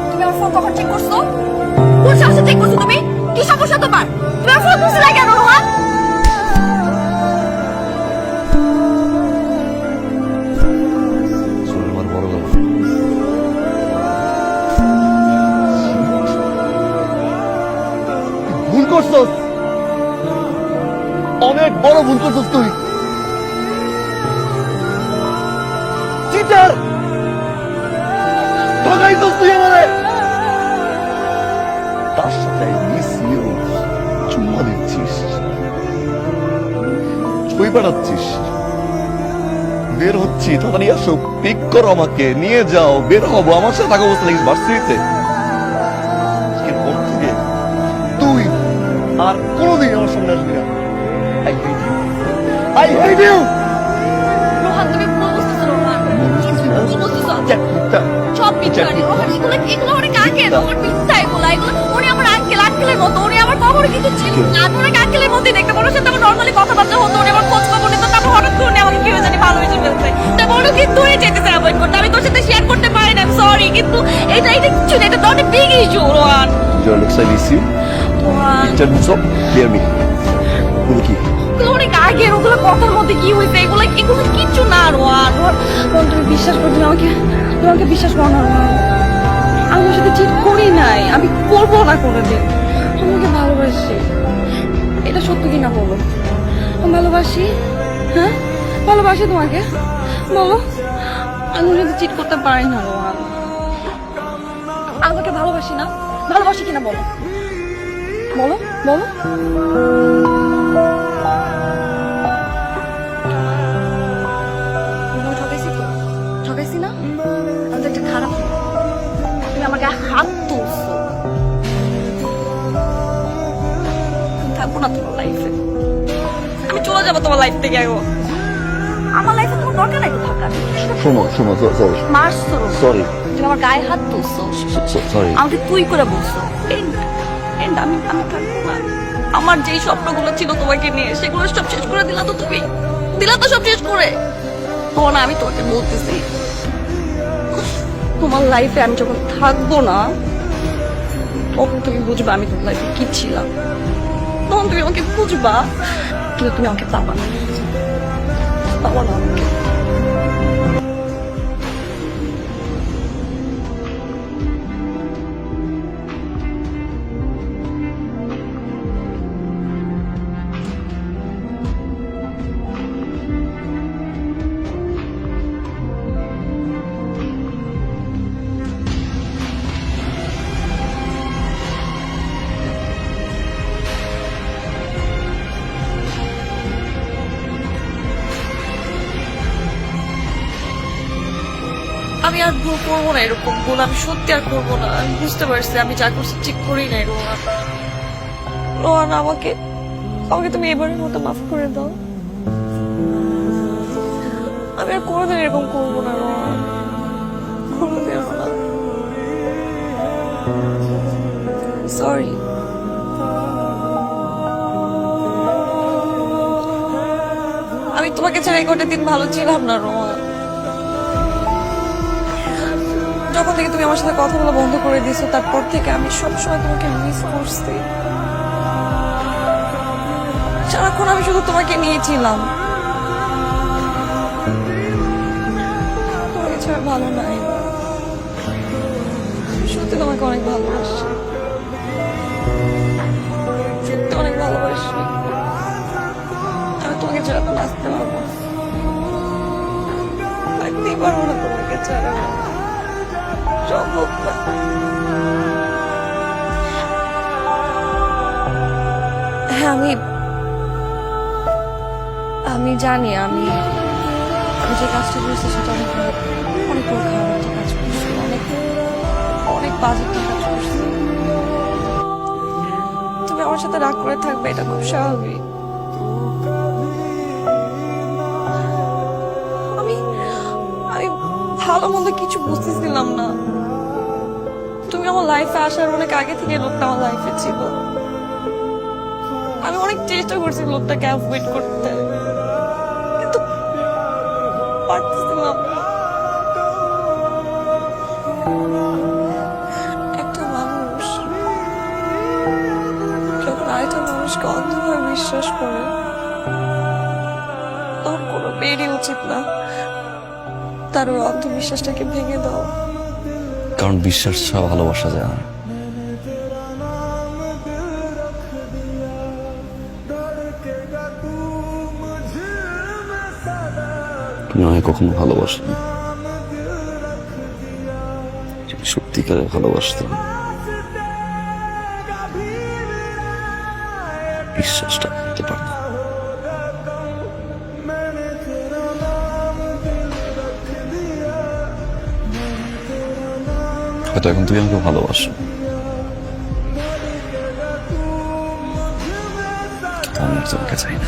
তুমি আমার ফোন কখন চেক করছো? কোন সাহসে চেক করছো তুমি? কি সমস্যা তোমার? তুমি আমার ফোন বুঝলে কেন রোহান? ভুল করছস, অনেক বড় ভুল করছস তুই। চিটার, ঠকাইছস তুই আমারে। তার সাথে চুম্মা দিচ্ছিস, ছবি পাঠাচ্ছিস। বের হচ্ছি, তাড়াতাড়ি আসো, পিক করো আমাকে, নিয়ে যাও, বের হবো। আমার সাথে থাকা অবস্থা লাগিস ভার্সিটিতে। তুই আর কোনোদিন আমার সামনে আসবি না। I hate you. I hate you. Rohan তুমি ভুল বুঝতেছো রোহান। ভুল বুঝতেছো। সব মিথ্যা রোহান, এগুলো অনেক আগে রোহান, মিথ্যা এগুলো উনি আমার আঙ্কেলের মতো। উনি আমার কখনো কিছু ছিল না। আমি ওনাকে আঙ্কেলের মতোই দেখতে পারো। সাথে আমার নর্মালি কথাবার্তা হতো, উনি আমার খোঁজ খবর নিত। তারপর হঠাৎ করে উনি আমাকে কেউ জানি ভালোবেসে ফেলছে। তা বলো কি তুই চাইতেছে অ্যাভয়েড করতে, আমি তোর সাথে শেয়ার করতে পারি না, সরি। কিন্তু এটা কিছু না, এটা তো অনেক big issue Rohan. Your next time I see you, Rohan tell me so, clear me. তুমি কি? অনেক আগে ওগুলো কথার মধ্যে কি হয়েছে, এগুলো কিচ্ছু না রোহান। রোহান তুমি বিশ্বাস করো, তুমি আমাকে বিশ্বাস করো না রোহান। আমি ওর সাথে চিট করি নাই, আমি করবো না কোনোদিন। আমাকে ভালোবাসি, এটা সত্যি কিনা বলো? আমি ভালোবাসি, হ্যাঁ ভালোবাসি তোমাকে, বলো। আমি ওর সাথে চিট করতে পারি না রোহান। আমাকে ভালোবাসি না, ভালোবাসি কিনা বলো, বলো বলো। ঠকাইছি না? আমি তো একটা খারাপ, তুমি আমাকে হাত তুলছো। থাকবো না তোমার লাইফে, আমি চলে যাবো তোমার লাইফ থেকে। আমার লাইফে তোমার দরকার নাই তো থাকার। শোনো, সরি। মারছো, সরি। তুমি আমার গায়ে হাত তুলছো, সরি। আমাকে তুই করে বলছো। আমি থাকবো না। আমার যেই স্বপ্নগুলো ছিল তোমাকে নিয়ে, সেগুলো সব শেষ করে দিলা তো তুমি। দিলা তো সব শেষ করে। না, আমি তোমাকে বলতেছি, তোমার লাইফে আমি যখন থাকবো না, তখন তুমি বুঝবা আমি তোমার লাইফে কি ছিলাম। তখন তুমি আমাকে বুঝবা, কিন্তু তুমি আমাকে পাবা না, পাবা না আমাকে। আমি আর ভুল করবো না, এরকম ভুল আমি সত্যি আর করবো না। আমি বুঝতে পারছি আমি যা করছি ঠিক করি নাই রোহান। রোহান আমাকে তুমি এবারের মতো মাফ করে দাও। আমি আর কোনোদিন এরকম করবো না রোহান, কোনোদিন না। সরি। আমি তোমাকে ছাড়া এই কটা দিন ভালো ছিলাম না রোহান। যখন থেকে তুমি আমার সাথে কথা বলা বন্ধ করে দিয়েছো, তারপর থেকে আমি সবসময় তোমাকে মিস করছি। সারাক্ষণ আমি শুধু তোমাকে নিয়েছিলাম। তোমাকে ছাড়া ভালো নাই, সত্যি তোমাকে অনেক ভালোবাসি, সত্যি অনেক ভালোবাসি। আমি তোমাকে ছাড়া তো বাঁচতে পারবো না, থাকতেই পারবো না তোমাকে ছাড়া, সম্ভব না। হ্যাঁ আমি জানি আমি যে কাজটা করেছি সেটা অনেক বড় খারাপ একটা কাজ করছি, অনেক বাজে একটা কাজ করছি। তুমি আমার সাথে রাগ করে থাকবে, এটা খুব স্বাভাবিক। আমি ভালো মন্দ কিছু বুঝতেছিলাম না। তুমি আমার লাইফে আসার অনেক আগে থেকে লোকটা আমার লাইফে ছিল। আমি অনেক চেষ্টা করছি লোকটাকে অ্যাভয়েড করতে, কিন্তু পারতেছিলাম না। মানুষকে অন্ধভাবে বিশ্বাস করে তোর কোনো মেয়েরই উচিত না তার ওই অন্ধবিশ্বাসটাকে ভেঙে দাও। কারণ বিশ্বাস ছাড়া ভালোবাসা যায় না। তুমি আমায় কখনো ভালোবাসনি, যদি সত্যিকারে ভালোবাসতাম বিশ্বাসটা করতে পারতাম। হয়তো এখন তুমি আমাকে ভালোবাসো, আমি তোমাকে চাই না।